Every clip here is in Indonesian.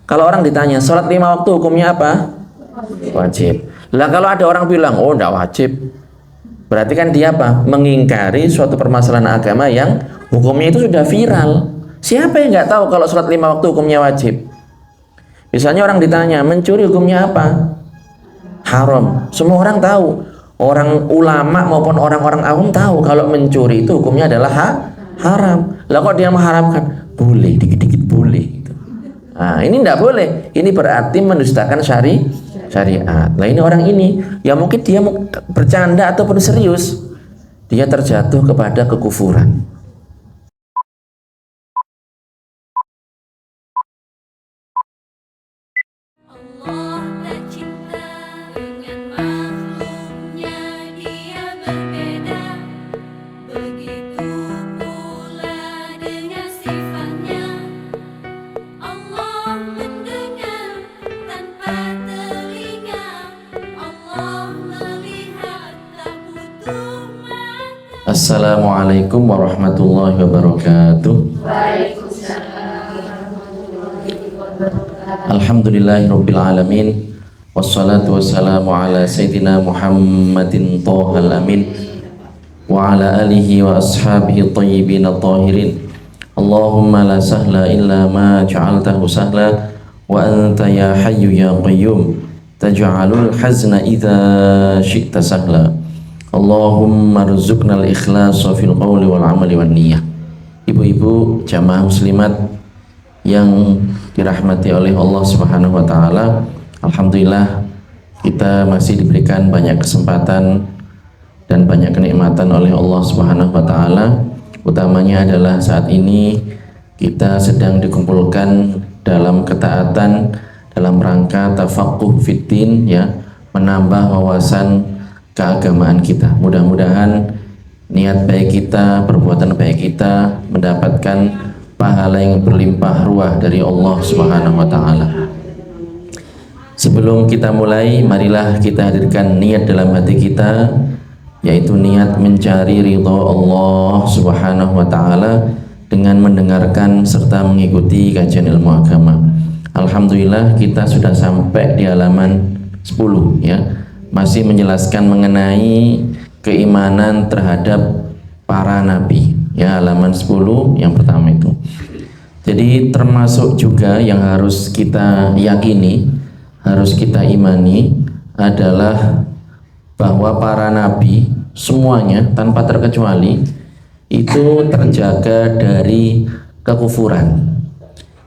Kalau orang ditanya, sholat 5 waktu hukumnya apa? Wajib. Lah kalau ada orang bilang, oh enggak wajib, berarti kan dia apa? Mengingkari suatu permasalahan agama yang hukumnya itu sudah viral. Siapa yang nggak tahu kalau sholat 5 waktu hukumnya wajib? Misalnya orang ditanya, mencuri hukumnya apa? Haram. Semua orang tahu. Orang ulama maupun orang-orang awam tahu kalau mencuri itu hukumnya adalah haram. Lah kok dia mengharamkan? Boleh, dikit-dikit boleh. Gitu. Nah, ini tidak boleh. Ini berarti mendustakan syariat. Nah ini orang ini, ya mungkin dia bercanda ataupun serius, dia terjatuh kepada kekufuran. Assalamualaikum warahmatullahi wabarakatuh. Alhamdulillahirabbil alamin. Wassalatu wassalamu ala sayyidina Muhammadin thahal amin wa ala alihi wa ashabihi thayyibin tahirin. Allahumma la sahla illa ma ja'altahu sahla wa anta ya hayyu ya qayyum taj'alul hazna idza syi'ta sahla. Allahumma rzuqnal ikhlasa fil qawli wal amali wan niyyah. Ibu-ibu jamaah muslimat yang dirahmati oleh Allah Subhanahu wa taala, alhamdulillah kita masih diberikan banyak kesempatan dan banyak kenikmatan oleh Allah Subhanahu wa taala. Utamanya adalah saat ini kita sedang dikumpulkan dalam ketaatan dalam rangka tafaqquh fiddin, ya, menambah wawasan keagamaan kita. Mudah-mudahan niat baik kita, perbuatan baik kita mendapatkan pahala yang berlimpah ruah dari Allah Subhanahu wa taala. Sebelum kita mulai, marilah kita hadirkan niat dalam hati kita, yaitu niat mencari ridha Allah Subhanahu wa taala dengan mendengarkan serta mengikuti kajian ilmu agama. Alhamdulillah kita sudah sampai di halaman 10, ya. Masih menjelaskan mengenai keimanan terhadap para nabi, ya, halaman 10 yang pertama itu. Jadi termasuk juga yang harus kita yakini, harus kita imani adalah bahwa para nabi semuanya tanpa terkecuali itu terjaga dari kekufuran.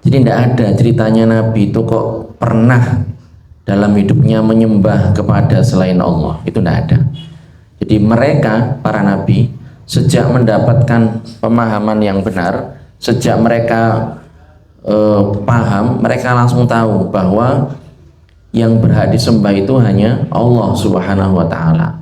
Jadi tidak ada ceritanya nabi itu kok pernah dalam hidupnya menyembah kepada selain Allah, itu tidak ada. Jadi mereka, para nabi, sejak mendapatkan pemahaman yang benar, sejak mereka paham, mereka langsung tahu bahwa yang berhak disembah itu hanya Allah Subhanahu wa taala.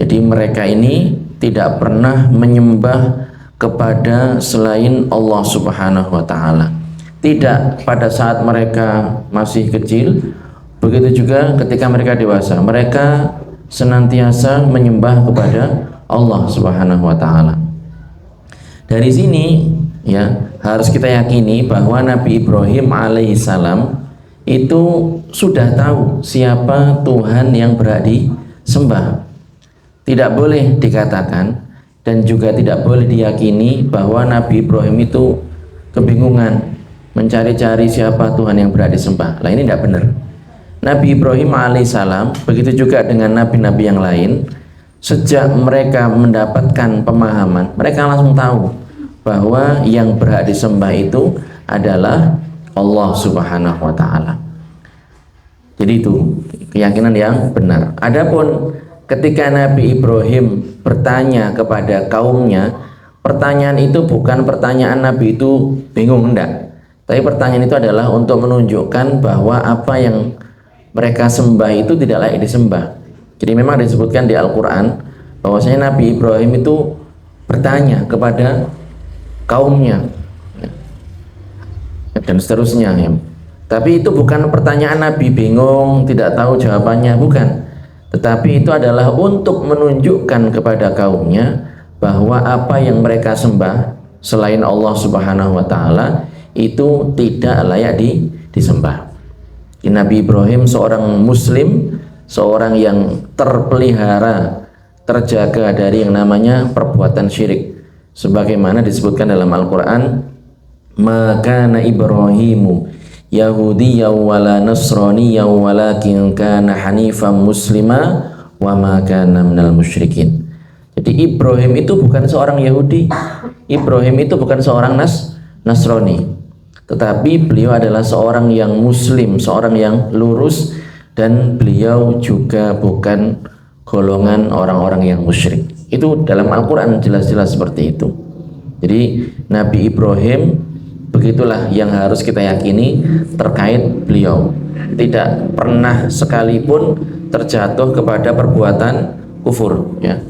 Jadi mereka ini tidak pernah menyembah kepada selain Allah Subhanahu wa taala. Tidak pada saat mereka masih kecil, begitu juga ketika mereka dewasa, mereka senantiasa menyembah kepada Allah Subhanahu wa taala. Dari sini, ya, harus kita yakini bahwa Nabi Ibrahim alaihissalam itu sudah tahu siapa Tuhan yang berhak disembah. Tidak boleh dikatakan dan juga tidak boleh diyakini bahwa Nabi Ibrahim itu kebingungan mencari-cari siapa Tuhan yang berhak disembah. Lah ini tidak benar. Nabi Ibrahim alaihissalam, begitu juga dengan nabi-nabi yang lain, sejak mereka mendapatkan pemahaman, mereka langsung tahu bahwa yang berhak disembah itu adalah Allah Subhanahu wa taala. Jadi itu keyakinan yang benar. Adapun ketika Nabi Ibrahim bertanya kepada kaumnya, pertanyaan itu bukan pertanyaan Nabi itu bingung, enggak. Tapi pertanyaan itu adalah untuk menunjukkan bahwa apa yang mereka sembah itu tidak layak disembah. Jadi memang disebutkan di Al-Quran bahwasanya Nabi Ibrahim itu bertanya kepada kaumnya, dan seterusnya, ya. Tapi itu bukan pertanyaan Nabi bingung, tidak tahu jawabannya, bukan. Tetapi itu adalah untuk menunjukkan kepada kaumnya bahwa apa yang mereka sembah selain Allah Subhanahu wa taala itu tidak layak disembah. Nabi Ibrahim seorang muslim, seorang yang terpelihara, terjaga dari yang namanya perbuatan syirik. Sebagaimana disebutkan dalam Al-Quran, maka Ibrahimu Yahudiyya wala Nasraniyya walakin kana hanifan muslima wa ma kana minal musyrikin. Jadi Ibrahim itu bukan seorang Yahudi, Ibrahim itu bukan seorang Nasrani, tetapi beliau adalah seorang yang muslim, seorang yang lurus, dan beliau juga bukan golongan orang-orang yang musyrik. Itu dalam Al-Quran jelas-jelas seperti itu. Jadi Nabi Ibrahim, begitulah yang harus kita yakini terkait beliau. Tidak pernah sekalipun terjatuh kepada perbuatan kufur, ya.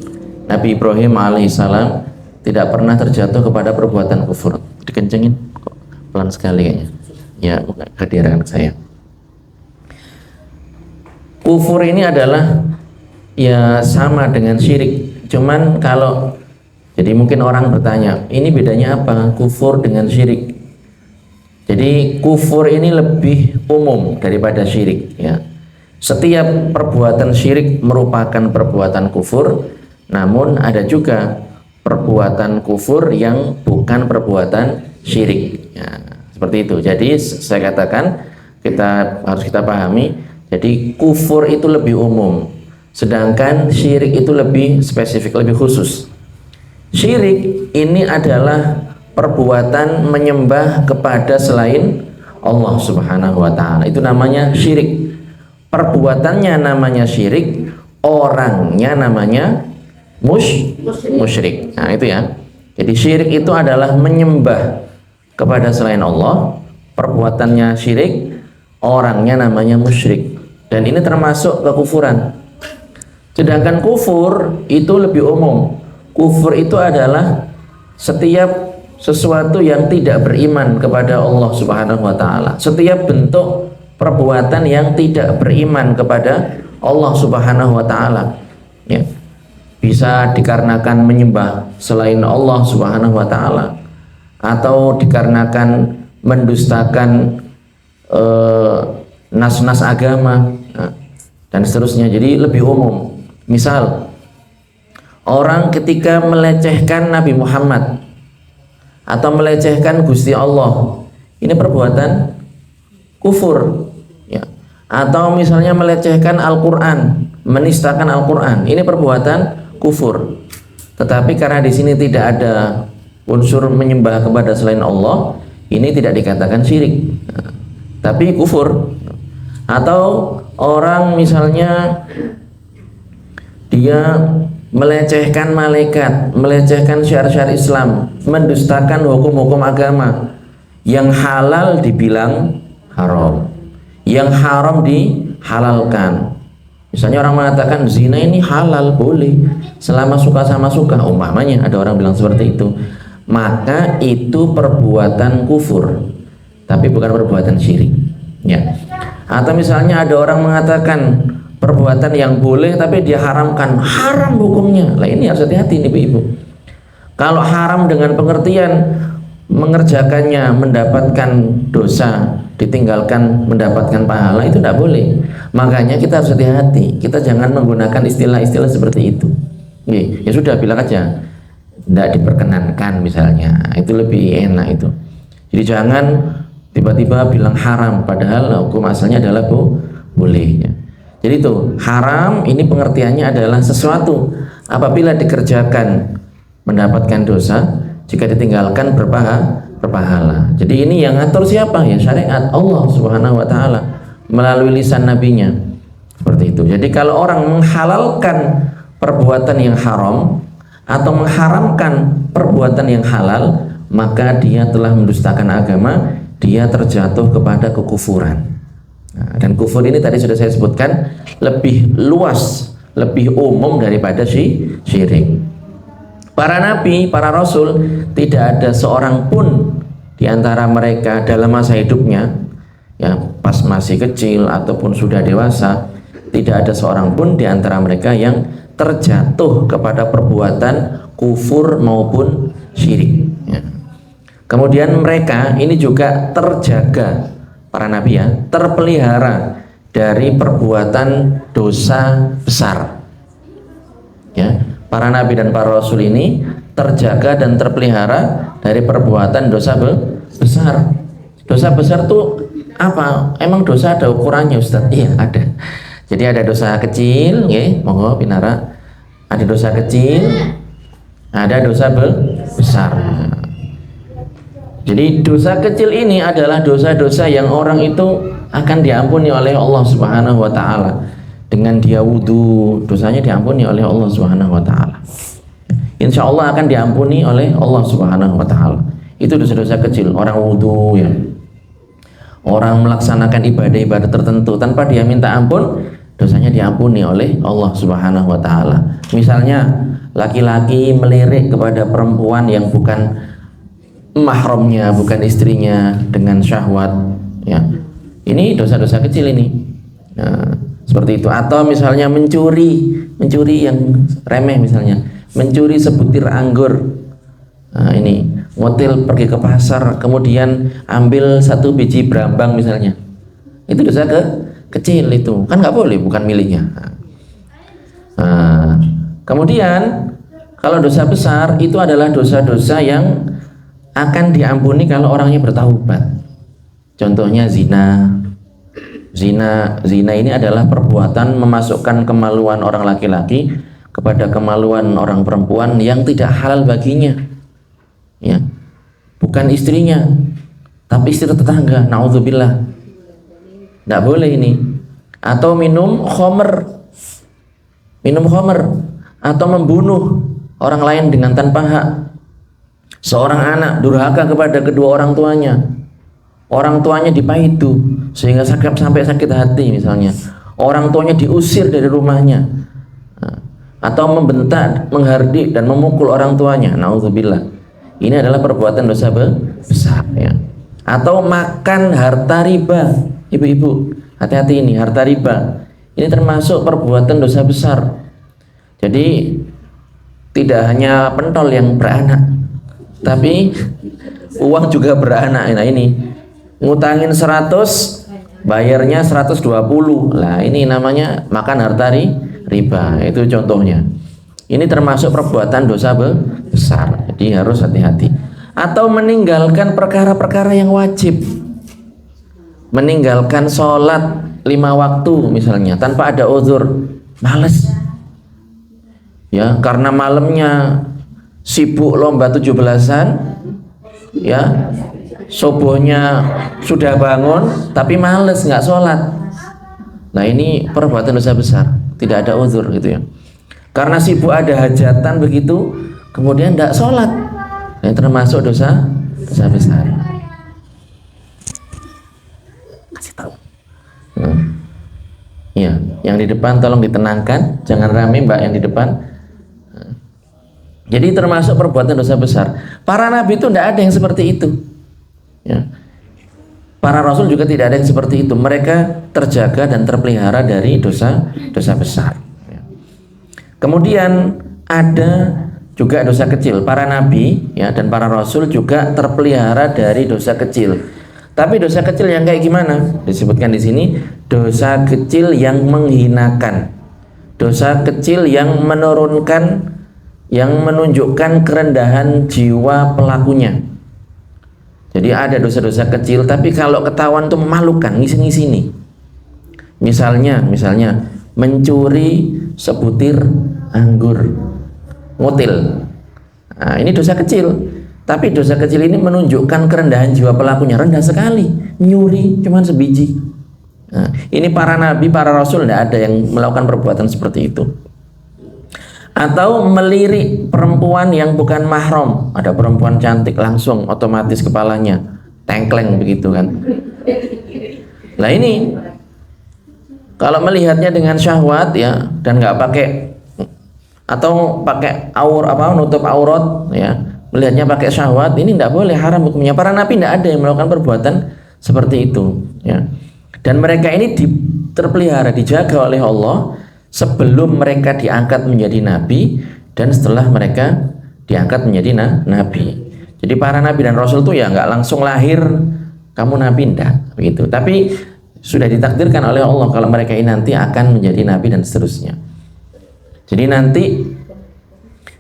Nabi Ibrahim alaihissalam tidak pernah terjatuh kepada perbuatan kufur. Dikencengin kok pelan sekali kayaknya. Ya, kehadiran saya. Kufur ini adalah ya sama dengan syirik. Cuman kalau jadi mungkin orang bertanya, ini bedanya apa kufur dengan syirik? Jadi kufur ini lebih umum daripada syirik, ya. Setiap perbuatan syirik merupakan perbuatan kufur, namun ada juga perbuatan kufur yang bukan perbuatan syirik, ya, seperti itu. Jadi saya katakan harus kita pahami, jadi kufur itu lebih umum, sedangkan syirik itu lebih spesifik, lebih khusus. Syirik ini adalah perbuatan menyembah kepada selain Allah Subhanahu wa Ta'ala. Itu namanya syirik. Perbuatannya namanya syirik, orangnya namanya musyrik. Nah, itu ya. Jadi syirik itu adalah menyembah kepada selain Allah, perbuatannya syirik, orangnya namanya musyrik. Dan ini termasuk kekufuran. Sedangkan kufur itu lebih umum. Kufur itu adalah setiap sesuatu yang tidak beriman kepada Allah Subhanahu wa Ta'ala. Setiap bentuk perbuatan yang tidak beriman kepada Allah Subhanahu wa Ta'ala, ya. Bisa dikarenakan menyembah selain Allah Subhanahu wa Ta'ala, atau dikarenakan mendustakan nas-nas agama, dan seterusnya. Jadi lebih umum. Misal orang ketika melecehkan Nabi Muhammad atau melecehkan Gusti Allah, ini perbuatan kufur, ya. Atau misalnya melecehkan Al-Quran, menistakan Al-Quran, ini perbuatan kufur. Tetapi karena di sini tidak ada unsur menyembah kepada selain Allah, ini tidak dikatakan syirik, tapi kufur. Atau orang misalnya dia melecehkan malaikat, melecehkan syiar-syiar Islam, mendustakan hukum-hukum agama, yang halal dibilang haram, yang haram dihalalkan. Misalnya orang mengatakan zina ini halal, boleh selama suka sama suka, umpamanya ada orang bilang seperti itu, maka itu perbuatan kufur, tapi bukan perbuatan syirik, ya. Atau misalnya ada orang mengatakan perbuatan yang boleh tapi dia haramkan, haram hukumnya. Lah ini harus hati-hati nih ibu. Kalau haram dengan pengertian mengerjakannya mendapatkan dosa, ditinggalkan mendapatkan pahala, itu tidak boleh. Makanya kita harus hati-hati. Kita jangan menggunakan istilah-istilah seperti itu. Ya sudah, bilang aja tidak diperkenankan misalnya, itu lebih enak itu. Jadi jangan tiba-tiba bilang haram padahal hukum asalnya adalah boleh, ya. Jadi itu haram, ini pengertiannya adalah sesuatu apabila dikerjakan mendapatkan dosa, jika ditinggalkan berpahala. Jadi ini yang ngatur siapa? Ya syariat Allah Subhanahu wa Ta'ala melalui lisan nabinya, seperti itu. Jadi kalau orang menghalalkan perbuatan yang haram atau mengharamkan perbuatan yang halal, maka dia telah mendustakan agama, dia terjatuh kepada kekufuran. Nah, dan kufur ini tadi sudah saya sebutkan lebih luas, lebih umum daripada syirik. Para nabi, para rasul, tidak ada seorang pun di antara mereka dalam masa hidupnya, ya pas masih kecil ataupun sudah dewasa, tidak ada seorang pun di antara mereka yang terjatuh kepada perbuatan kufur maupun syirik, ya. Kemudian mereka ini juga terjaga, para nabi ya, terpelihara dari perbuatan dosa besar. Ya, para nabi dan para rasul ini terjaga dan terpelihara dari perbuatan dosa besar. Dosa besar tuh apa? Emang dosa ada ukurannya, Ustaz? Iya, ada. Jadi ada dosa kecil, ya, monggo pinara. Ada dosa kecil, ada dosa besar. Jadi dosa kecil ini adalah dosa-dosa yang orang itu akan diampuni oleh Allah Subhanahu wa taala. Dengan dia wudu, dosanya diampuni oleh Allah Subhanahu wa taala. Insya Allah akan diampuni oleh Allah Subhanahu wa taala. Itu dosa-dosa kecil, orang wudu ya. Orang melaksanakan ibadah-ibadah tertentu tanpa dia minta ampun, dosanya diampuni oleh Allah Subhanahu wa taala. Misalnya laki-laki melirik kepada perempuan yang bukan mahramnya, bukan istrinya dengan syahwat ya. Ini dosa-dosa kecil ini. Nah, seperti itu. Atau misalnya mencuri yang remeh, misalnya mencuri sebutir anggur. Nah, ini ngotil pergi ke pasar kemudian ambil satu biji brambang misalnya, itu dosa kecil, itu kan nggak boleh, bukan miliknya. Nah, kemudian kalau dosa besar itu adalah dosa-dosa yang akan diampuni kalau orangnya bertaubat. Contohnya zina ini adalah perbuatan memasukkan kemaluan orang laki-laki kepada kemaluan orang perempuan yang tidak halal baginya ya, bukan istrinya tapi istri tetangga, naudzubillah, tidak boleh ini. Atau minum khamr atau membunuh orang lain dengan tanpa hak. Seorang anak durhaka kepada kedua orang tuanya dipaitu sehingga sampai sakit hati misalnya, orang tuanya diusir dari rumahnya, atau membentak, menghardik dan memukul orang tuanya, naudzubillah. Ini adalah perbuatan dosa besar ya. Atau makan harta riba, ibu-ibu hati-hati, ini harta riba ini termasuk perbuatan dosa besar. Jadi tidak hanya pentol yang beranak, tapi uang juga beranak. Nah, ini ngutangin 100 bayarnya 120, lah ini namanya makan harta riba. Itu contohnya. Ini termasuk perbuatan dosa besar, jadi harus hati-hati. Atau meninggalkan perkara-perkara yang wajib, meninggalkan sholat 5 waktu misalnya tanpa ada uzur, males ya, karena malamnya sibuk lomba 17-an ya, subuhnya sudah bangun tapi males, nggak sholat. Nah, ini perbuatan dosa besar, tidak ada uzur gitu ya. Karena sibuk ada hajatan begitu, kemudian tidak sholat, yang termasuk dosa besar. Kasih tahu. Ya, yang di depan tolong ditenangkan, jangan rame mbak yang di depan. Jadi termasuk perbuatan dosa besar. Para nabi itu tidak ada yang seperti itu. Ya. Para rasul juga tidak ada yang seperti itu. Mereka terjaga dan terpelihara dari dosa besar. Kemudian ada juga dosa kecil. Para nabi ya dan para rasul juga terpelihara dari dosa kecil. Tapi dosa kecil yang kayak gimana? Disebutkan di sini dosa kecil yang menghinakan, dosa kecil yang menurunkan, yang menunjukkan kerendahan jiwa pelakunya. Jadi ada dosa-dosa kecil tapi kalau ketahuan tuh memalukan, ngisi-ngisi nih. Misalnya mencuri sebutir anggur, ngotil. Nah, ini dosa kecil, tapi dosa kecil ini menunjukkan kerendahan jiwa pelakunya, rendah sekali. Nyuri cuman sebiji. Nah, ini para nabi, para rasul tidak ada yang melakukan perbuatan seperti itu. Atau melirik perempuan yang bukan mahram, ada perempuan cantik langsung otomatis kepalanya tengkleng begitu kan. Nah, ini kalau melihatnya dengan syahwat ya dan nggak pakai atau pakai nutup aurat ya, melihatnya pakai syahwat, ini tidak boleh, haram hukumnya. Para nabi tidak ada yang melakukan perbuatan seperti itu ya. Dan mereka ini terpelihara, dijaga oleh Allah sebelum mereka diangkat menjadi nabi dan setelah mereka diangkat menjadi nabi. Jadi para nabi dan rasul itu ya nggak langsung lahir kamu nabi, enggak. begitu. Tapi sudah ditakdirkan oleh Allah kalau mereka ini nanti akan menjadi nabi dan seterusnya. Jadi nanti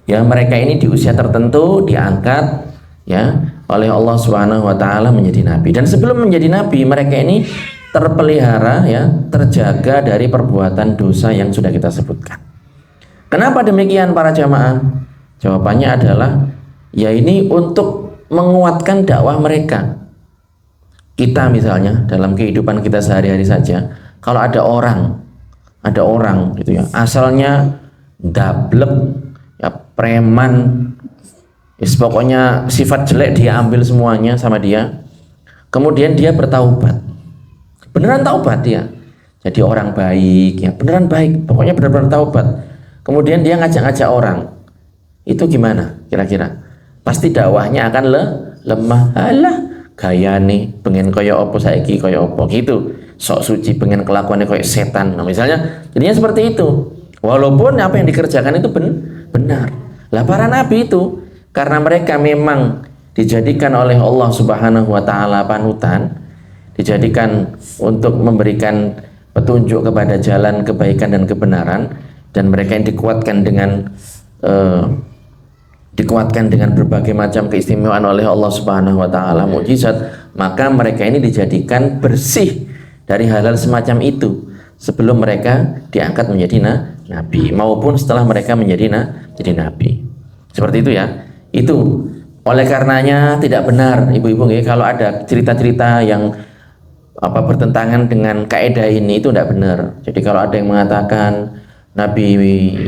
ya mereka ini di usia tertentu diangkat ya oleh Allah Subhanahu wa taala menjadi nabi. Dan sebelum menjadi nabi mereka ini terpelihara ya, terjaga dari perbuatan dosa yang sudah kita sebutkan. Kenapa demikian para jamaah? Jawabannya adalah ya ini untuk menguatkan dakwah mereka. Kita misalnya dalam kehidupan kita sehari-hari saja, kalau ada orang gitu ya, asalnya dablek ya, preman, pokoknya sifat jelek dia ambil semuanya sama dia. Kemudian dia bertaubat, beneran taubat dia, jadi orang baik ya, beneran baik, pokoknya benar-benar taubat. Kemudian dia ngajak-ngajak orang, itu gimana kira-kira? Pasti dakwahnya akan lemah. Alah, gaya nih pengen kaya opo saiki kaya opo gitu, sok suci pengen kelakuannya kayak setan. Nah, misalnya jadinya seperti itu, walaupun apa yang dikerjakan itu benar. Lah para nabi itu karena mereka memang dijadikan oleh Allah Subhanahu wa taala panutan, dijadikan untuk memberikan petunjuk kepada jalan kebaikan dan kebenaran, dan mereka yang dikuatkan dengan berbagai macam keistimewaan oleh Allah Subhanahu wa taala, mukjizat, maka mereka ini dijadikan bersih dari hal-hal semacam itu sebelum mereka diangkat menjadi nabi maupun setelah mereka menjadi nabi. Seperti itu ya. Itu oleh karenanya tidak benar ibu-ibu kalau ada cerita-cerita yang bertentangan dengan kaidah ini, itu tidak benar. Jadi kalau ada yang mengatakan Nabi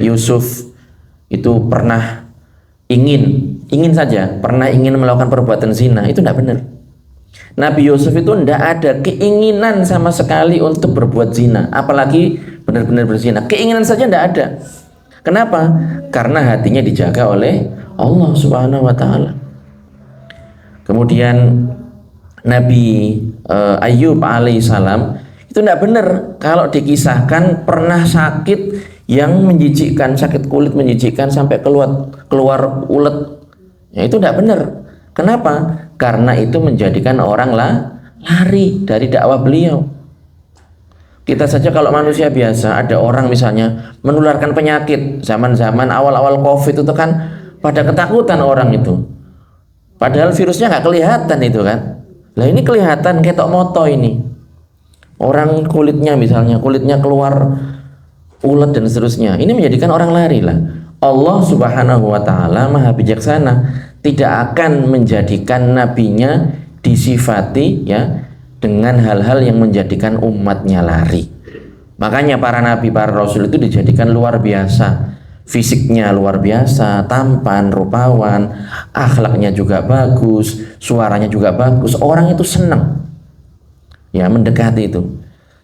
Yusuf itu pernah ingin melakukan perbuatan zina, itu tidak benar. Nabi Yusuf itu tidak ada keinginan sama sekali untuk berbuat zina, apalagi benar-benar berzina. Keinginan saja tidak ada. Kenapa? Karena hatinya dijaga oleh Allah Subhanahu wa taala. Kemudian Nabi Ayub alaihissalam itu tidak benar kalau dikisahkan pernah sakit yang menjijikkan, sakit kulit menjijikkan sampai keluar ulet. Ya, itu tidak benar. Kenapa? Karena itu menjadikan orang lari dari dakwah beliau. Kita saja kalau manusia biasa, ada orang misalnya menularkan penyakit, zaman-zaman awal-awal COVID itu kan pada ketakutan orang itu. Padahal virusnya nggak kelihatan itu kan. Lah ini kelihatan ketok moto ini. Orang kulitnya keluar ulet dan seterusnya. Ini menjadikan orang lari lah. Allah Subhanahu wa taala Maha bijaksana, tidak akan menjadikan nabinya disifati ya dengan hal-hal yang menjadikan umatnya lari. Makanya para nabi, para rasul itu dijadikan luar biasa. Fisiknya luar biasa, tampan, rupawan, akhlaknya juga bagus, suaranya juga bagus. Orang itu senang ya mendekati itu.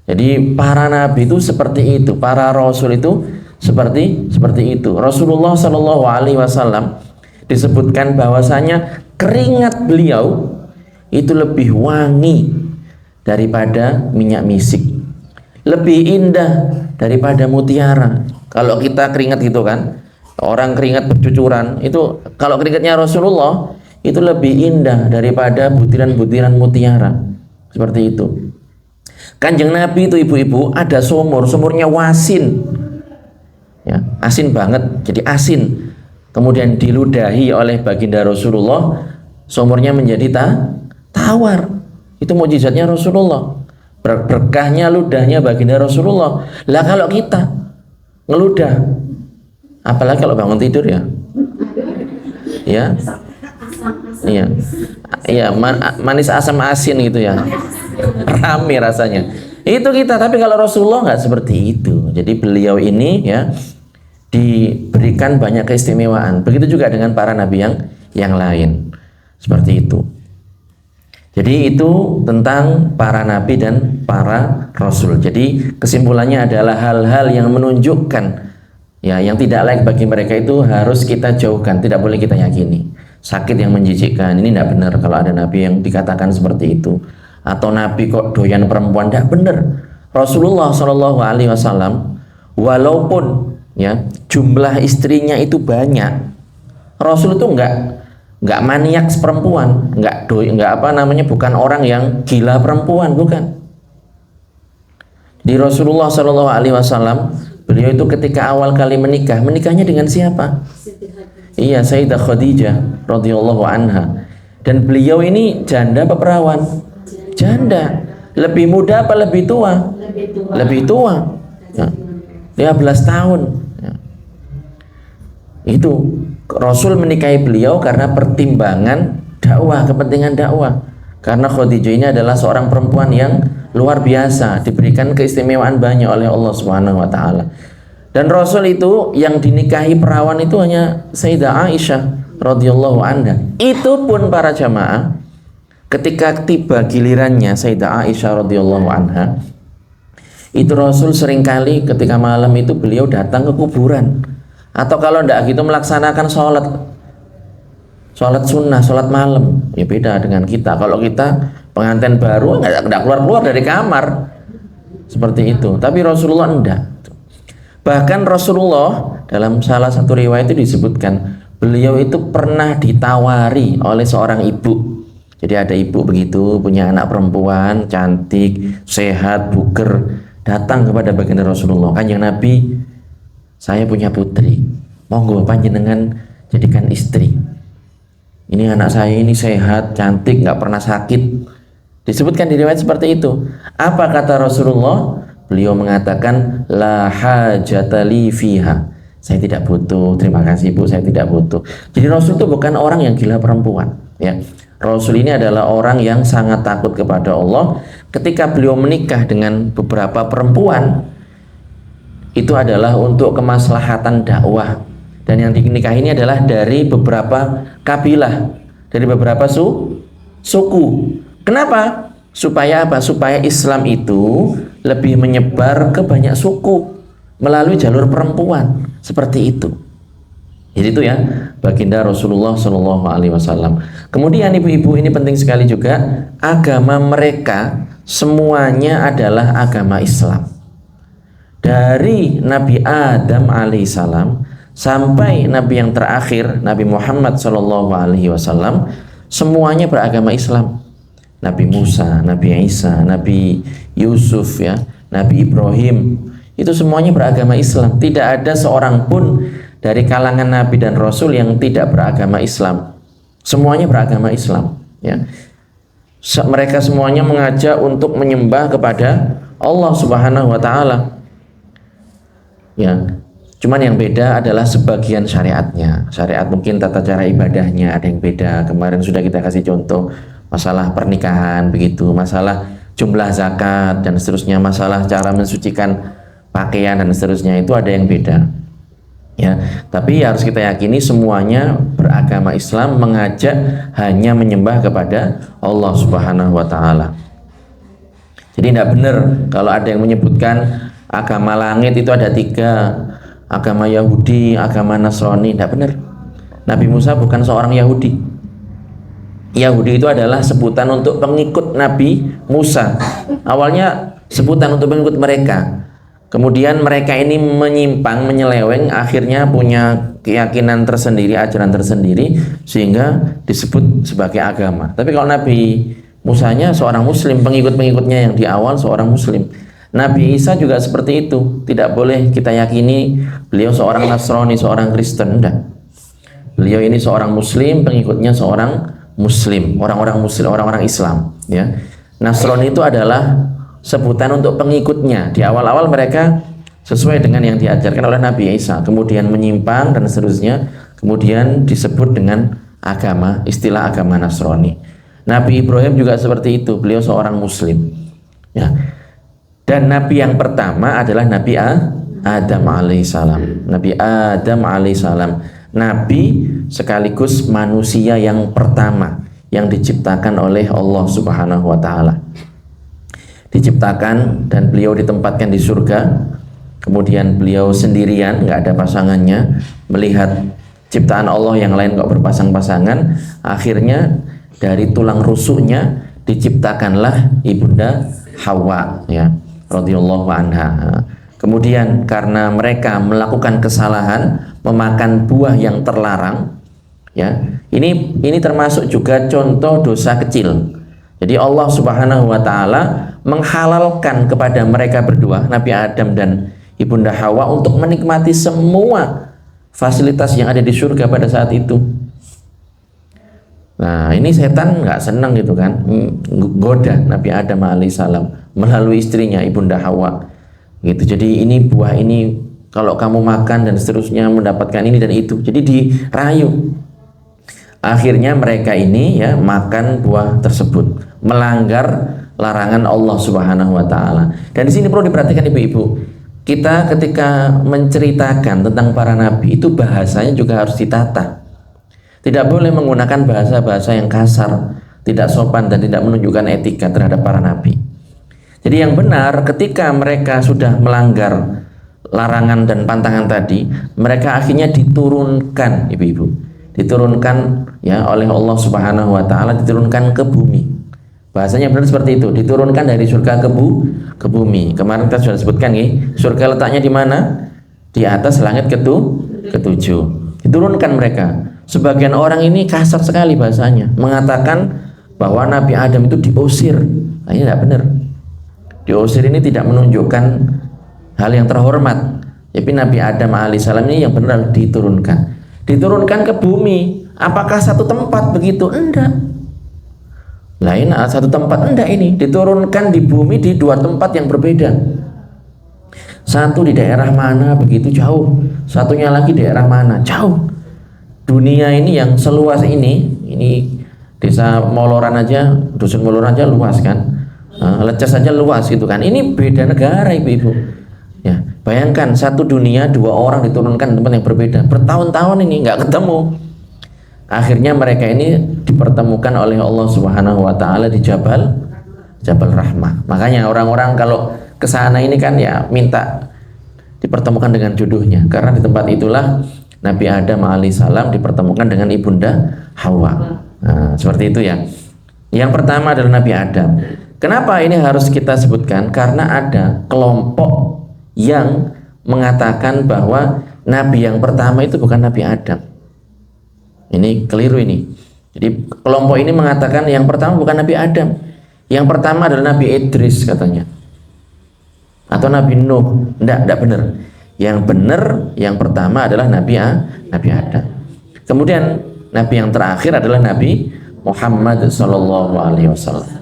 Jadi para nabi itu seperti itu, para rasul itu seperti itu. Rasulullah Shallallahu Alaihi Wasallam disebutkan bahwasanya keringat beliau itu lebih wangi daripada minyak misik, lebih indah daripada mutiara. Kalau kita keringat gitu kan, orang keringat bercucuran, itu kalau keringatnya Rasulullah itu lebih indah daripada butiran-butiran mutiara. Seperti itu. Kanjeng Nabi itu ibu-ibu ada sumurnya wasin. Ya, asin banget, jadi asin. Kemudian diludahi oleh baginda Rasulullah, sumurnya menjadi tawar. Itu mukjizatnya Rasulullah. Berkahnya ludahnya baginda Rasulullah. Lah kalau kita ngeludah, apalagi kalau bangun tidur ya, manis asam asin gitu ya, rame rasanya. Itu kita. Tapi kalau Rasulullah nggak seperti itu. Jadi beliau ini ya diberikan banyak keistimewaan. Begitu juga dengan para nabi yang lain. Seperti itu. Jadi itu tentang para nabi dan para rasul. Jadi kesimpulannya adalah hal-hal yang menunjukkan ya yang tidak layak bagi mereka itu harus kita jauhkan, tidak boleh kita yakini. Sakit yang menjijikkan ini tidak benar kalau ada nabi yang dikatakan seperti itu. Atau nabi kok doyan perempuan, tidak benar. Rasulullah Shallallahu Alaihi Wasallam walaupun ya jumlah istrinya itu banyak, Rasul itu enggak nggak maniak perempuan, nggak apa namanya, bukan orang yang gila perempuan, bukan. Di Rasulullah Shallallahu Alaihi Wasallam, beliau itu ketika awal kali menikah, menikahnya dengan siapa? Iya, Sayyidah Khadijah radhiyallahu anha. Dan beliau ini janda apa perawan? Janda. Lebih muda apa lebih tua? Lebih tua. Ya, 15 tahun. Ya. Itu Rasul menikahi beliau karena pertimbangan dakwah, kepentingan dakwah. Karena Khadijah ini adalah seorang perempuan yang luar biasa, diberikan keistimewaan banyak oleh Allah Subhanahu wa taala. Dan Rasul itu yang dinikahi perawan itu hanya Sayyidah Aisyah radhiyallahu anha. Itu pun para jamaah, ketika tiba gilirannya Sayyidah Aisyah radhiyallahu anha, itu Rasul seringkali ketika malam itu beliau datang ke kuburan, atau kalau tidak gitu melaksanakan sholat sunnah, sholat malam. Ya beda dengan kita. Kalau kita pengantin baru nggak keluar dari kamar seperti itu, tapi Rasulullah enggak. Bahkan Rasulullah dalam salah satu riwayat itu disebutkan beliau itu pernah ditawari oleh seorang ibu. Jadi ada ibu begitu punya anak perempuan cantik, sehat, buger, datang kepada baginda Rasulullah, Kanjeng Nabi, saya punya putri, monggo panjenengan jadikan istri. Ini anak saya ini sehat, cantik, nggak pernah sakit. Disebutkan di riwayat seperti itu. Apa kata Rasulullah? Beliau mengatakan, la hajatali fiha. Saya tidak butuh, terima kasih Bu, saya tidak butuh. Jadi Rasul itu bukan orang yang gila perempuan, ya. Rasul ini adalah orang yang sangat takut kepada Allah. Ketika beliau menikah dengan beberapa perempuan, itu adalah untuk kemaslahatan dakwah. Dan yang dinikahi ini adalah dari beberapa kabilah, dari beberapa suku. Kenapa? Supaya apa? Supaya Islam itu lebih menyebar ke banyak suku melalui jalur perempuan, seperti itu. Jadi itu ya baginda Rasulullah Shallallahu Alaihi Wasallam. Kemudian ibu-ibu, ini penting sekali juga, agama mereka semuanya adalah agama Islam. Dari Nabi Adam alaihissalam sampai Nabi yang terakhir Nabi Muhammad Shallallahu Alaihi Wasallam, semuanya beragama Islam. Nabi Musa, Nabi Isa, Nabi Yusuf, ya, Nabi Ibrahim, itu semuanya beragama Islam. Tidak ada seorang pun dari kalangan Nabi dan Rasul yang tidak beragama Islam. Semuanya beragama Islam, ya. Mereka semuanya mengajak untuk menyembah kepada Allah Subhanahu wa taala. Ya. Cuman yang beda adalah sebagian syariatnya. Syariat mungkin tata cara ibadahnya ada yang beda. Kemarin sudah kita kasih contoh masalah pernikahan begitu, masalah jumlah zakat dan seterusnya, masalah cara mensucikan pakaian dan seterusnya, itu ada yang beda. Ya, tapi harus kita yakini semuanya beragama Islam, mengajak hanya menyembah kepada Allah Subhanahu wa taala. Jadi tidak benar kalau ada yang menyebutkan agama langit itu ada 3, agama Yahudi, agama Nasrani. Tidak benar. Nabi Musa bukan seorang Yahudi. Yahudi itu adalah sebutan untuk pengikut Nabi Musa. Awalnya sebutan untuk pengikut mereka. Kemudian mereka ini menyimpang, menyeleweng, akhirnya punya keyakinan tersendiri, ajaran tersendiri, sehingga disebut sebagai agama. Tapi kalau Nabi Musanya seorang Muslim, pengikut-pengikutnya yang di awal seorang Muslim. Nabi Isa juga seperti itu. Tidak boleh kita yakini beliau seorang Nasrani, seorang Kristen. Enggak. Beliau ini seorang Muslim, pengikutnya seorang Muslim, orang-orang Muslim, orang-orang Islam, ya. Nasrani itu adalah sebutan untuk pengikutnya. Di awal-awal mereka sesuai dengan yang diajarkan oleh Nabi Isa, kemudian menyimpang dan seterusnya, kemudian disebut dengan agama, istilah agama Nasrani. Nabi Ibrahim juga seperti itu, beliau seorang Muslim, ya. Dan Nabi yang pertama adalah Nabi Adam alaihissalam. Nabi Adam alaihissalam, Nabi sekaligus manusia yang pertama yang diciptakan oleh Allah Subhanahu wa taala. Diciptakan dan beliau ditempatkan di surga. Kemudian beliau sendirian, nggak ada pasangannya, melihat ciptaan Allah yang lain kok berpasang-pasangan. Akhirnya dari tulang rusuknya diciptakanlah ibunda Hawa, ya, radhiyallahu anha. Kemudian karena mereka melakukan kesalahan, memakan buah yang terlarang, Ya, ini termasuk juga contoh dosa kecil. Jadi Allah Subhanahu wa taala menghalalkan kepada mereka berdua, Nabi Adam dan Ibunda Hawa, untuk menikmati semua fasilitas yang ada di surga pada saat itu. Nah, ini setan nggak senang gitu kan, goda Nabi Adam alaihissalam melalui istrinya Ibunda Hawa. Gitu. Jadi ini buah ini kalau kamu makan dan seterusnya mendapatkan ini dan itu. Jadi dirayu. Akhirnya mereka ini ya makan buah tersebut, melanggar larangan Allah Subhanahu wa taala. Dan di sini perlu diperhatikan ibu-ibu. Kita ketika menceritakan tentang para nabi itu bahasanya juga harus ditata. Tidak boleh menggunakan bahasa-bahasa yang kasar, tidak sopan dan tidak menunjukkan etika terhadap para nabi. Jadi yang benar ketika mereka sudah melanggar larangan dan pantangan tadi, mereka akhirnya diturunkan ibu-ibu. Diturunkan ya oleh Allah Subhanahu wa taala, diturunkan ke bumi. Bahasanya benar seperti itu, diturunkan dari surga ke bumi. Kemarin kita sudah sebutkan nih, surga letaknya di mana? Di atas langit ketujuh. Diturunkan mereka. Sebagian orang ini kasar sekali bahasanya, mengatakan bahwa Nabi Adam itu diusir. Nah, ini tidak benar. Diusir ini tidak menunjukkan hal yang terhormat. Tapi Nabi Adam alaihissalam ini yang benar diturunkan. Diturunkan ke bumi. Apakah satu tempat begitu? Enggak. Lain satu tempat, enggak, ini diturunkan di bumi di dua tempat yang berbeda. Satu di daerah mana begitu jauh, satunya lagi daerah mana jauh. Dunia ini yang seluas ini desa Moloran aja, dusun Moloran aja luas kan, Leces aja luas gitu kan. Ini beda negara ibu-ibu. Ya, bayangkan satu dunia dua orang diturunkan di tempat yang berbeda, bertahun-tahun ini nggak ketemu. Akhirnya mereka ini dipertemukan oleh Allah Subhanahu wa taala di Jabal Rahmah. Makanya orang-orang kalau ke sana ini kan ya minta dipertemukan dengan jodohnya, karena di tempat itulah Nabi Adam alaihissalam dipertemukan dengan Ibunda Hawa. Nah, seperti itu ya. Yang pertama adalah Nabi Adam. Kenapa ini harus kita sebutkan? Karena ada kelompok yang mengatakan bahwa nabi yang pertama itu bukan Nabi Adam. Ini keliru ini. Jadi kelompok ini mengatakan yang pertama bukan Nabi Adam. Yang pertama adalah Nabi Idris katanya. Atau Nabi Nuh. Enggak benar. Yang benar yang pertama adalah Nabi Adam. Kemudian nabi yang terakhir adalah Nabi Muhammad sallallahu alaihi wasallam.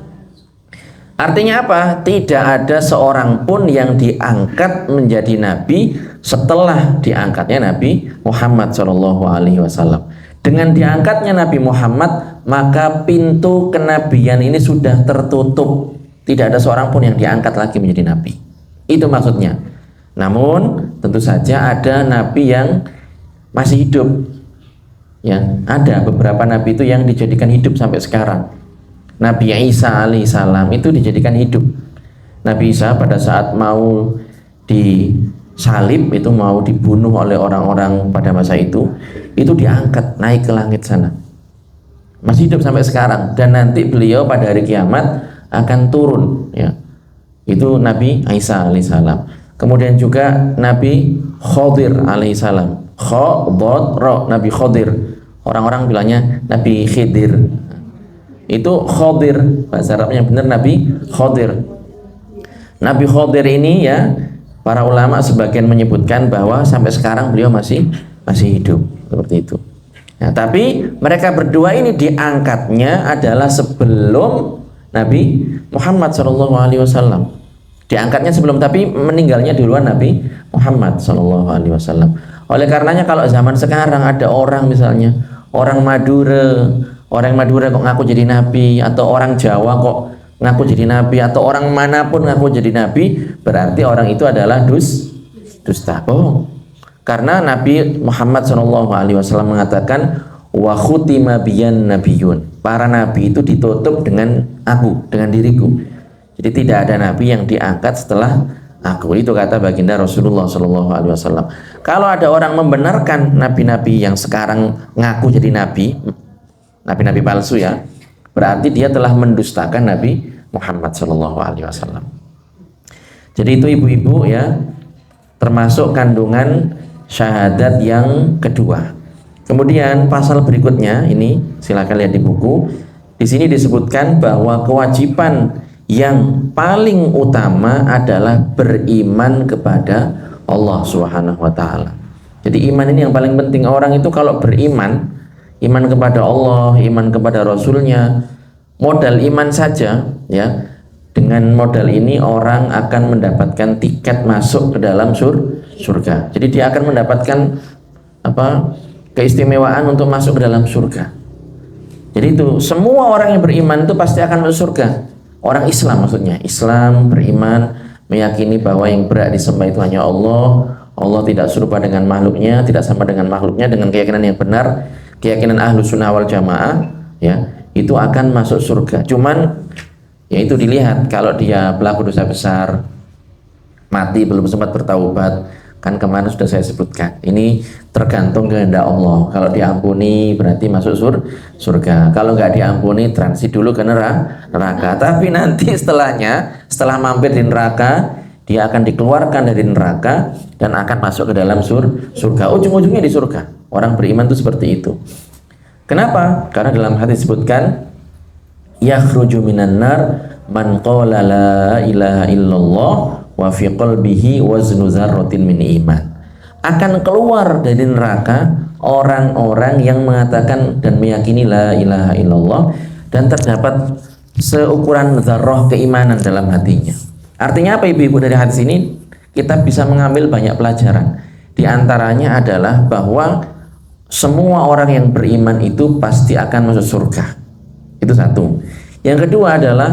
Artinya apa? Tidak ada seorang pun yang diangkat menjadi nabi setelah diangkatnya Nabi Muhammad Shallallahu Alaihi Wasallam. Dengan diangkatnya Nabi Muhammad, maka pintu kenabian ini sudah tertutup. Tidak ada seorang pun yang diangkat lagi menjadi nabi. Itu maksudnya. Namun tentu saja ada nabi yang masih hidup. Ya, ada beberapa nabi itu yang dijadikan hidup sampai sekarang. Nabi Isa alaihissalam itu dijadikan hidup. Nabi Isa pada saat mau disalib, itu mau dibunuh oleh orang-orang pada masa itu diangkat naik ke langit sana. Masih hidup sampai sekarang, dan nanti beliau pada hari kiamat akan turun ya. Itu Nabi Isa alaihissalam. Kemudian juga Nabi Khodir alaihissalam. Nabi Khodir. Orang-orang bilangnya Nabi Khidir. Itu Khodir, bahasa Arabnya benar Nabi Khodir. Nabi Khodir ini ya, para ulama sebagian menyebutkan bahwa sampai sekarang beliau masih hidup, seperti itu. Nah, tapi mereka berdua ini diangkatnya adalah sebelum Nabi Muhammad SAW. Diangkatnya sebelum, tapi meninggalnya duluan Nabi Muhammad SAW. Oleh karenanya kalau zaman sekarang ada orang misalnya orang Madura kok ngaku jadi nabi, atau orang Jawa kok ngaku jadi nabi, atau orang manapun ngaku jadi nabi, berarti orang itu adalah dusta, bohong. Karena Nabi Muhammad SAW mengatakan wa khutima biyan nabiyun, para nabi itu ditutup dengan aku, dengan diriku. Jadi tidak ada nabi yang diangkat setelah aku. Itu kata baginda Rasulullah SAW. Kalau ada orang membenarkan nabi-nabi yang sekarang ngaku jadi nabi palsu ya, berarti dia telah mendustakan Nabi Muhammad SAW. Jadi itu ibu-ibu ya, termasuk kandungan syahadat yang kedua. Kemudian pasal berikutnya ini silakan lihat di buku. Di sini disebutkan bahwa kewajiban yang paling utama adalah beriman kepada Allah Subhanahu wa taala. Jadi iman ini yang paling penting. Orang itu kalau beriman, iman kepada Allah, iman kepada Rasulnya, modal iman saja ya. Dengan modal ini orang akan mendapatkan tiket masuk ke dalam surga. Jadi dia akan mendapatkan keistimewaan untuk masuk ke dalam surga. Jadi itu semua orang yang beriman itu pasti akan masuk surga. Orang Islam maksudnya, Islam beriman, meyakini bahwa yang berhak disembah itu hanya Allah. Allah tidak serupa dengan makhluknya, tidak sama dengan makhluknya, dengan keyakinan yang benar, keyakinan Ahlus Sunnah wal Jamaah, ya, itu akan masuk surga. Cuman ya itu dilihat kalau dia pelaku dosa besar, mati belum sempat bertaubat, kan kemarin sudah saya sebutkan. Ini tergantung kehendak Allah. Kalau diampuni berarti masuk surga. Kalau nggak diampuni transit dulu ke neraka. Tapi nanti setelahnya, setelah mampir di neraka, dia akan dikeluarkan dari neraka dan akan masuk ke dalam surga. Ujung-ujungnya di surga. Orang beriman itu seperti itu. Kenapa? Karena dalam hadis disebutkan yakhruju minan nar man qala la ilaha illallah wa fi qalbihi waznu dzarratin min iman. Akan keluar dari neraka orang-orang yang mengatakan dan meyakini la ilaha illallah dan terdapat seukuran dzarrah keimanan dalam hatinya. Artinya apa ibu-ibu dari hadis ini? Kita bisa mengambil banyak pelajaran. Di antaranya adalah bahwa semua orang yang beriman itu pasti akan masuk surga. Itu satu. Yang kedua adalah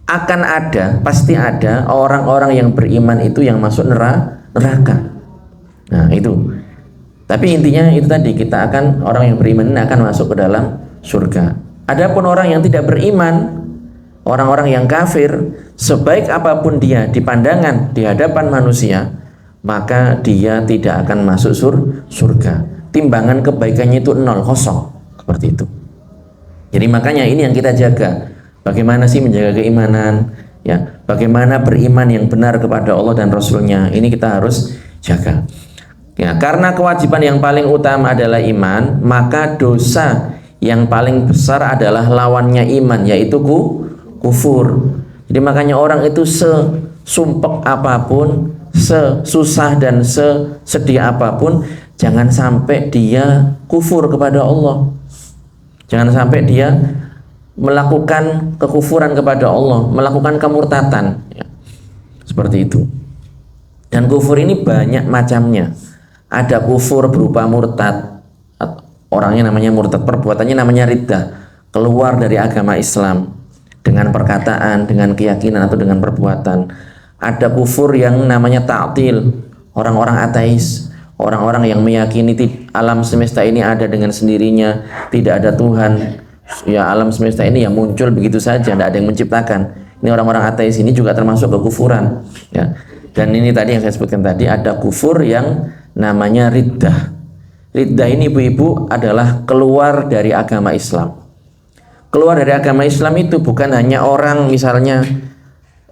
akan ada, pasti ada orang-orang yang beriman itu yang masuk neraka. Nah itu. Tapi intinya itu tadi, kita akan, orang yang beriman ini akan masuk ke dalam surga. Adapun orang yang tidak beriman, orang-orang yang kafir, sebaik apapun dia di pandangan, di hadapan manusia, maka dia tidak akan masuk surga. Timbangan kebaikannya itu 0, kosong, seperti itu. Jadi makanya ini yang kita jaga. Bagaimana sih menjaga keimanan? Ya, bagaimana beriman yang benar kepada Allah dan Rasulnya? Ini kita harus jaga. Ya, karena kewajiban yang paling utama adalah iman, maka dosa yang paling besar adalah lawannya iman, yaitu kufur. Jadi makanya orang itu sesumpek apapun, sesusah dan sesedih apapun, jangan sampai dia kufur kepada Allah. Jangan sampai dia melakukan kekufuran kepada Allah, melakukan kemurtatan, ya. Seperti itu. Dan kufur ini banyak macamnya. Ada kufur berupa murtad, orangnya namanya murtad, perbuatannya namanya riddah, keluar dari agama Islam dengan perkataan, dengan keyakinan atau dengan perbuatan. Ada kufur yang namanya ta'til, orang-orang ateis, orang-orang yang meyakini alam semesta ini ada dengan sendirinya, tidak ada Tuhan. Ya, alam semesta ini yang muncul begitu saja, tidak ada yang menciptakan. Ini orang-orang ateis ini juga termasuk kekufuran, ya. Dan ini tadi yang saya sebutkan tadi, ada kufur yang namanya riddah. Riddah ini ibu-ibu adalah keluar dari agama Islam. Keluar dari agama Islam itu bukan hanya orang misalnya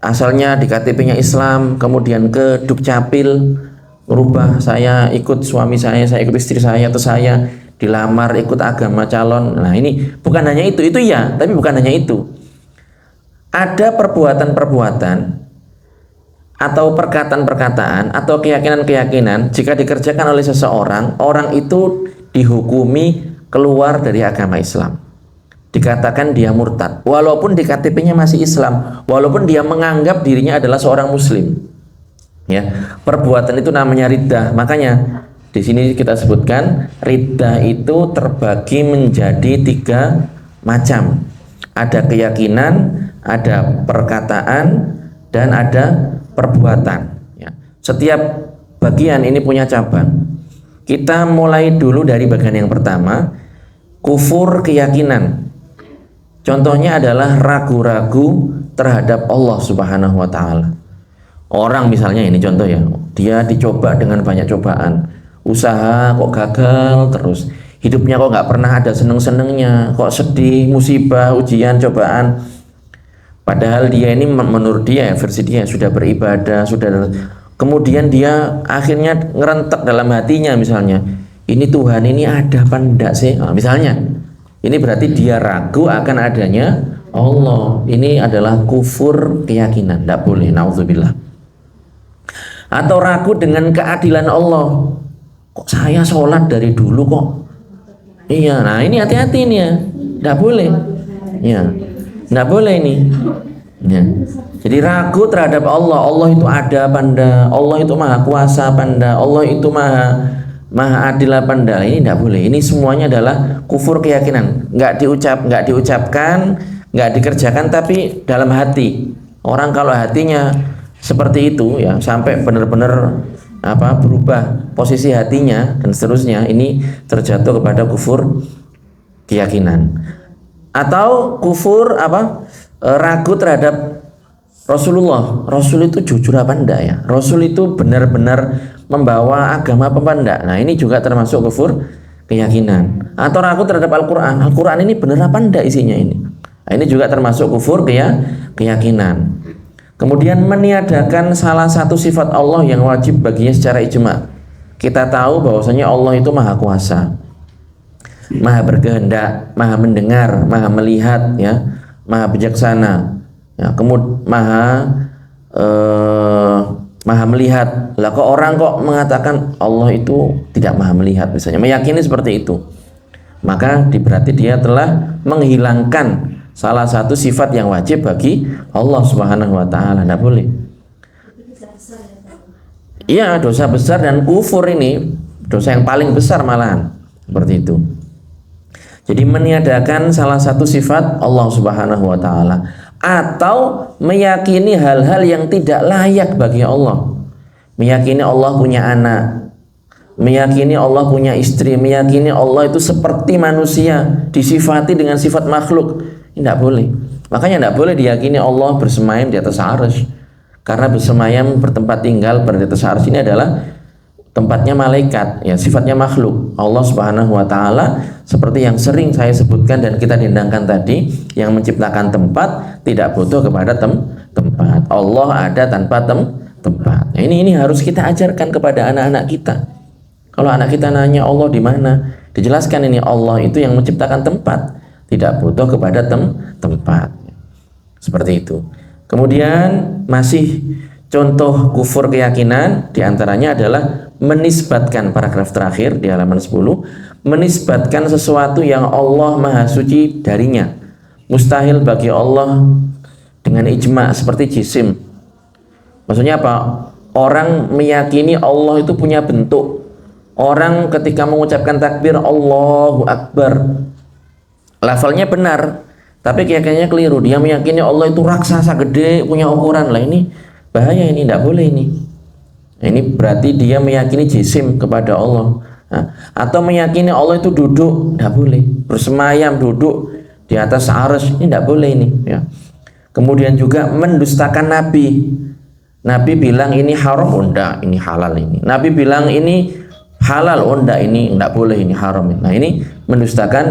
asalnya di KTP-nya Islam, kemudian ke Dukcapil merubah, saya ikut suami saya ikut istri saya, atau saya dilamar ikut agama calon. Nah ini bukan hanya itu ya, tapi bukan hanya itu. Ada perbuatan-perbuatan atau perkataan-perkataan atau keyakinan-keyakinan, jika dikerjakan oleh seseorang, orang itu dihukumi keluar dari agama Islam, dikatakan dia murtad walaupun di KTP-nya masih Islam, walaupun dia menganggap dirinya adalah seorang muslim, ya. Perbuatan itu namanya riddah. Makanya di sini kita sebutkan riddah itu terbagi menjadi 3 macam. Ada keyakinan, ada perkataan, dan ada perbuatan, ya. Setiap bagian ini punya cabang. Kita mulai dulu dari bagian yang pertama, kufur keyakinan. Contohnya adalah ragu-ragu terhadap Allah Subhanahu wa ta'ala. Orang misalnya, ini contoh ya, dia dicoba dengan banyak cobaan, usaha kok gagal terus, hidupnya kok nggak pernah ada seneng-senengnya, kok sedih, musibah, ujian, cobaan. Padahal dia ini menurut dia, versi dia sudah beribadah, sudah, kemudian dia akhirnya ngerentek dalam hatinya misalnya, ini Tuhan ini ada apa enggak sih? Nah, misalnya, ini berarti dia ragu akan adanya Allah. Ini adalah kufur keyakinan, tidak boleh, naudzubillah. Atau ragu dengan keadilan Allah. Kok saya sholat dari dulu kok? Iya, nah ini hati-hati nih ya, tidak boleh. Ya, tidak boleh ini. Ya. Jadi ragu terhadap Allah. Allah itu ada apa enggak? Allah itu maha kuasa apa enggak? Allah itu maha adil apa enggak? Ini tidak boleh. Ini semuanya adalah kufur keyakinan. Nggak diucapkan, nggak dikerjakan, tapi dalam hati. Orang kalau hatinya seperti itu ya, sampai benar-benar berubah posisi hatinya dan seterusnya, ini terjatuh kepada kufur keyakinan. Atau kufur ragu terhadap Rasulullah. Rasul itu jujur apa enggak ya? Rasul itu benar-benar membawa agama apa enggak? Nah, ini juga termasuk kufur keyakinan. Atau ragu terhadap Al-Qur'an. Al-Qur'an ini benar apa enggak isinya ini? Nah, ini juga termasuk kufur keyakinan. Kemudian meniadakan salah satu sifat Allah yang wajib baginya secara ijma. Kita tahu bahwasanya Allah itu maha kuasa, maha berkehendak, maha mendengar, maha melihat, ya, maha bijaksana, ya, kemudian maha melihat. Lah kok orang kok mengatakan Allah itu tidak maha melihat, misalnya meyakini seperti itu, maka berarti dia telah menghilangkan salah satu sifat yang wajib bagi Allah Subhanahu wa taala. Tidak boleh. Iya, dosa besar dan kufur ini dosa yang paling besar malahan. Seperti itu. Jadi meniadakan salah satu sifat Allah Subhanahu wa taala atau meyakini hal-hal yang tidak layak bagi Allah. Meyakini Allah punya anak, meyakini Allah punya istri, meyakini Allah itu seperti manusia, disifati dengan sifat makhluk. Ini tidak boleh. Makanya tidak boleh diyakini Allah bersemayam di atas arsy, karena bersemayam bertempat tinggal di atas arsy ini adalah tempatnya malaikat, ya, sifatnya makhluk. Allah Subhanahu wa taala seperti yang sering saya sebutkan dan kita dendangkan tadi, yang menciptakan tempat tidak butuh kepada tempat. Allah ada tanpa tempat. Nah, ini harus kita ajarkan kepada anak-anak kita. Kalau anak kita nanya Allah di mana, dijelaskan ini Allah itu yang menciptakan tempat, tidak butuh kepada tempat. Seperti itu. Kemudian masih contoh kufur keyakinan diantaranya adalah menisbatkan, paragraf terakhir di halaman 10, menisbatkan sesuatu yang Allah maha suci darinya. Mustahil bagi Allah dengan ijma, seperti jisim. Maksudnya apa? Orang meyakini Allah itu punya bentuk. Orang ketika mengucapkan takbir Allahu Akbar, levelnya benar, tapi keyakinannya keliru. Dia meyakini Allah itu raksasa gede, punya ukuran. Lah ini bahaya, ini tidak boleh ini. Nah, ini berarti dia meyakini jisim kepada Allah. Nah, atau meyakini Allah itu duduk, tidak boleh. Bersemayam, duduk di atas arsy, ini tidak boleh ini. Ya. Kemudian juga mendustakan Nabi. Nabi bilang ini haram, oh enggak, ini halal ini. Nabi bilang ini halal, oh enggak, ini enggak boleh, ini haram. Nah, ini mendustakan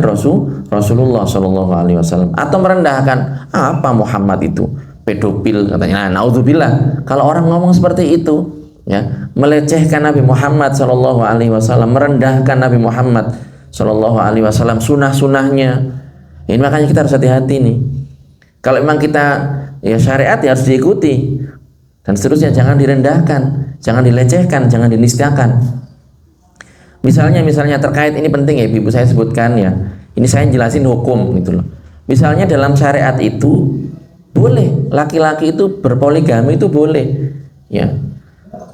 Rasulullah Shallallahu Alaihi Wasallam. Atau merendahkan, apa Muhammad itu pedofil katanya. Nah, naudzubillah. Kalau orang ngomong seperti itu, ya, melecehkan Nabi Muhammad Shallallahu Alaihi Wasallam, merendahkan Nabi Muhammad Shallallahu Alaihi Wasallam, sunah-sunahnya. Ini makanya kita harus hati-hati nih. Kalau memang kita ya syariat ya harus diikuti dan seterusnya, jangan direndahkan, jangan dilecehkan, jangan dinistakan. Misalnya terkait ini penting ya, Ibu saya sebutkan ya. Ini saya jelasin hukum gitu loh. Misalnya dalam syariat itu boleh laki-laki itu berpoligami, itu boleh. Ya.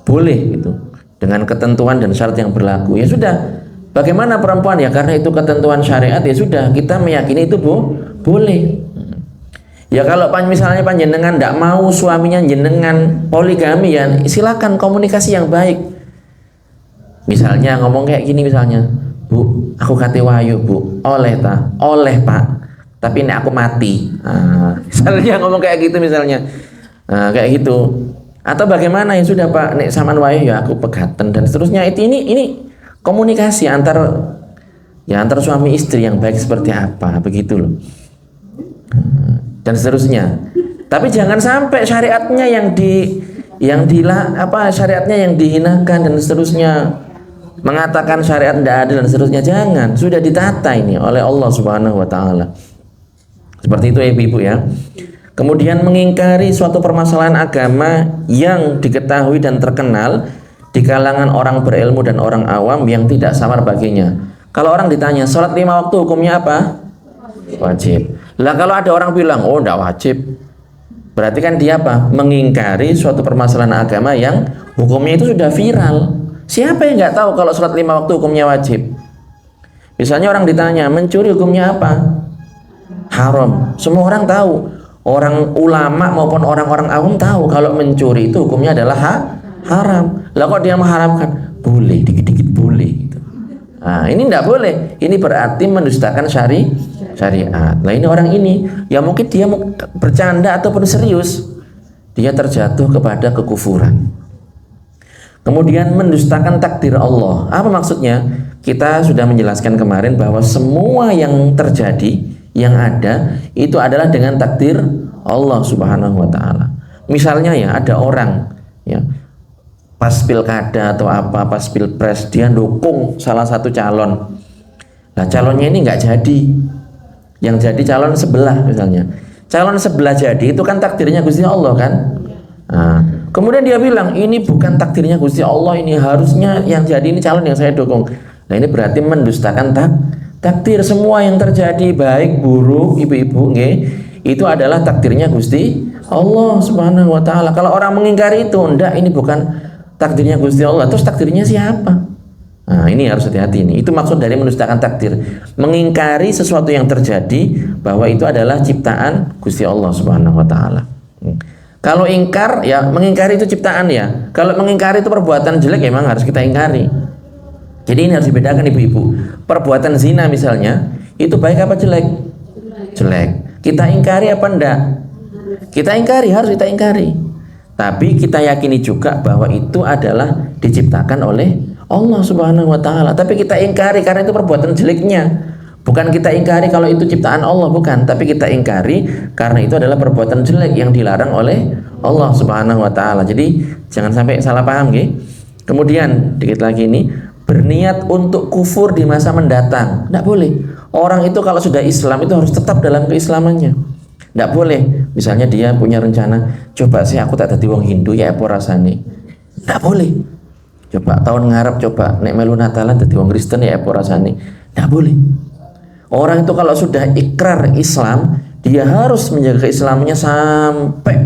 Boleh gitu. Dengan ketentuan dan syarat yang berlaku. Ya sudah. Bagaimana perempuan ya, karena itu ketentuan syariat, ya sudah, kita meyakini itu boleh. Ya kalau misalnya panjenengan tidak mau suaminya jenengan poligami, ya silakan komunikasi yang baik. Misalnya ngomong kayak gini, misalnya, Bu, aku kate wayu Bu, oleh Pak, tapi ini aku mati. Misalnya ngomong kayak gitu misalnya, kayak gitu. Atau bagaimana, ya sudah Pak, nek saman wayu ya aku pegatan dan seterusnya. Ini komunikasi antar suami istri yang baik seperti apa, begitu loh. Dan seterusnya. Tapi jangan sampai syariatnya syariatnya yang dihinakan dan seterusnya. mengatakan syariat tidak adil dan seterusnya, jangan. Sudah ditata ini oleh Allah Subhanahu wa taala. Seperti itu ya Ibu-ibu ya. Kemudian mengingkari suatu permasalahan agama yang diketahui dan terkenal di kalangan orang berilmu dan orang awam yang tidak samar baginya. Kalau orang ditanya, sholat 5 waktu hukumnya apa? Wajib. Lah kalau ada orang bilang, oh tidak wajib, berarti kan dia apa? Mengingkari suatu permasalahan agama yang hukumnya itu sudah viral. Siapa yang nggak tahu kalau sholat 5 waktu hukumnya wajib? Misalnya orang ditanya, mencuri hukumnya apa? Haram. Semua orang tahu. Orang ulama maupun orang-orang awam tahu kalau mencuri itu hukumnya adalah haram. Lah kok dia mengharamkan? Boleh, dikit-dikit boleh gitu. Nah, ini tidak boleh. Ini berarti mendustakan syariat. Nah, ini orang ini, ya mungkin dia bercanda ataupun serius, dia terjatuh kepada kekufuran. Kemudian mendustakan takdir Allah. Apa maksudnya? Kita sudah menjelaskan kemarin bahwa semua yang terjadi, yang ada, itu adalah dengan takdir Allah Subhanahu wa taala. Misalnya ya, ada orang ya, pas pilkada atau apa, pas pilpres, dia dukung salah satu calon. Nah, calonnya ini nggak jadi. Yang jadi calon sebelah misalnya. Calon sebelah jadi, itu kan takdirnya Gusti Allah kan? Nah, kemudian dia bilang, ini bukan takdirnya Gusti Allah, ini harusnya yang jadi ini calon yang saya dukung. Nah, ini berarti mendustakan takdir. Semua yang terjadi baik buruk ibu-ibu itu adalah takdirnya Gusti Allah Subhanahu wa taala. Kalau orang mengingkari itu, enggak, ini bukan takdirnya Gusti Allah, terus takdirnya siapa? Nah, ini harus hati-hati ini. Itu maksud dari mendustakan takdir. Mengingkari sesuatu yang terjadi bahwa itu adalah ciptaan Gusti Allah Subhanahu wa taala. Kalau ingkar ya, mengingkari itu ciptaan ya. Kalau mengingkari itu perbuatan jelek, ya memang harus kita ingkari. Jadi ini harus dibedakan ibu-ibu. Perbuatan zina misalnya, itu baik apa jelek? Jelek. Kita ingkari apa enggak? Kita ingkari, harus kita ingkari. Tapi kita yakini juga bahwa itu adalah diciptakan oleh Allah Subhanahu wa taala. Tapi kita ingkari karena itu perbuatan jeleknya. Bukan kita ingkari kalau itu ciptaan Allah, bukan. Tapi kita ingkari karena itu adalah perbuatan jelek yang dilarang oleh Allah Subhanahu wa taala. Jadi jangan sampai salah paham nggih. Kemudian dikit lagi ini, berniat untuk kufur di masa mendatang. Tidak boleh. Orang itu kalau sudah Islam itu harus tetap dalam keislamannya. Tidak boleh. Misalnya dia punya rencana, coba sih aku tak jadi wong Hindu ya apa rasane. Tidak boleh. Coba tahun ngarep coba nek melu Natalan jadi wong Kristen ya apa rasane. Tidak boleh. Orang itu kalau sudah ikrar Islam, dia harus menjaga keislamannya sampai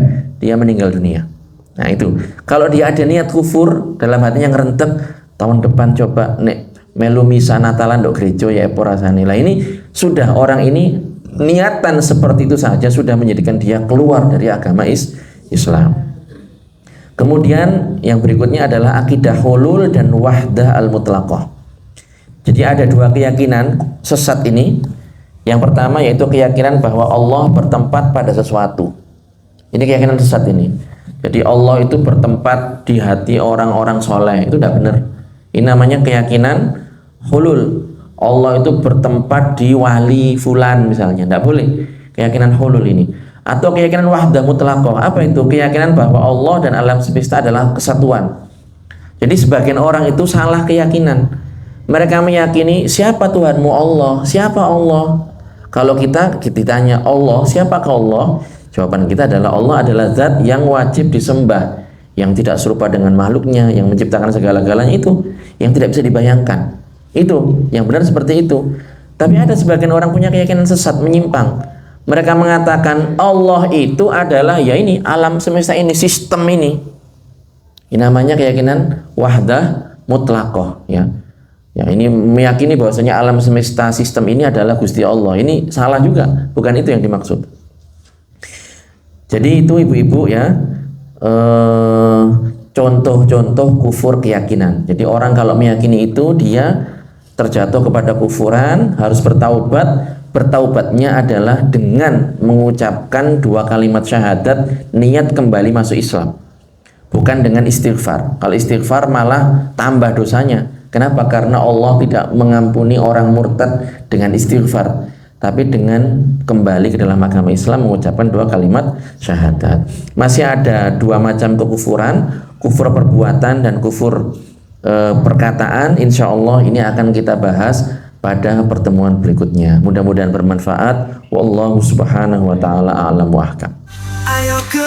dia meninggal dunia. Nah itu. Kalau dia ada niat kufur dalam hatinya ngerentep, tahun depan coba nek melu misa Natalan ndok gereja ya apa rasane. Lah ini sudah, orang ini niatan seperti itu saja sudah menjadikan dia keluar dari agama Islam. Kemudian yang berikutnya adalah akidah hulul dan wahdah al-mutlaqah. Jadi ada dua keyakinan sesat ini. Yang pertama yaitu keyakinan bahwa Allah bertempat pada sesuatu. Ini keyakinan sesat ini. Jadi Allah itu bertempat di hati orang-orang soleh. Itu tidak benar. Ini namanya keyakinan hulul. Allah itu bertempat di wali fulan misalnya. Tidak boleh. Keyakinan hulul ini. Atau keyakinan wahdah mutlaqah. Apa itu? Keyakinan bahwa Allah dan alam semesta adalah kesatuan. Jadi sebagian orang itu salah keyakinan. Mereka meyakini siapa Tuhanmu? Allah. Siapa Allah? Kalau kita ditanya Allah, siapakah Allah? Jawaban kita adalah Allah adalah zat yang wajib disembah, yang tidak serupa dengan makhluknya, yang menciptakan segala-galanya, itu yang tidak bisa dibayangkan. Itu yang benar seperti itu. Tapi ada sebagian orang punya keyakinan sesat, menyimpang. Mereka mengatakan Allah itu adalah ya ini alam semesta ini, sistem ini. Ini namanya keyakinan wahdah mutlaqah ya. Ya, ini meyakini bahwasanya alam semesta sistem ini adalah Gusti Allah. Ini salah juga, bukan itu yang dimaksud. Jadi itu ibu-ibu ya, contoh-contoh kufur keyakinan. Jadi orang kalau meyakini itu dia terjatuh kepada kufuran, harus bertaubat. Bertaubatnya adalah dengan mengucapkan 2 kalimat syahadat, niat kembali masuk Islam. Bukan dengan istighfar. Kalau istighfar malah tambah dosanya. Kenapa? Karena Allah tidak mengampuni orang murtad dengan istighfar, tapi dengan kembali ke dalam agama Islam mengucapkan 2 kalimat syahadat. Masih ada 2 macam kekufuran, kufur perbuatan dan kufur perkataan, insya Allah ini akan kita bahas pada pertemuan berikutnya. Mudah-mudahan bermanfaat. Wallahu subhanahu wa ta'ala a'lam wa ahkam. Ayo ke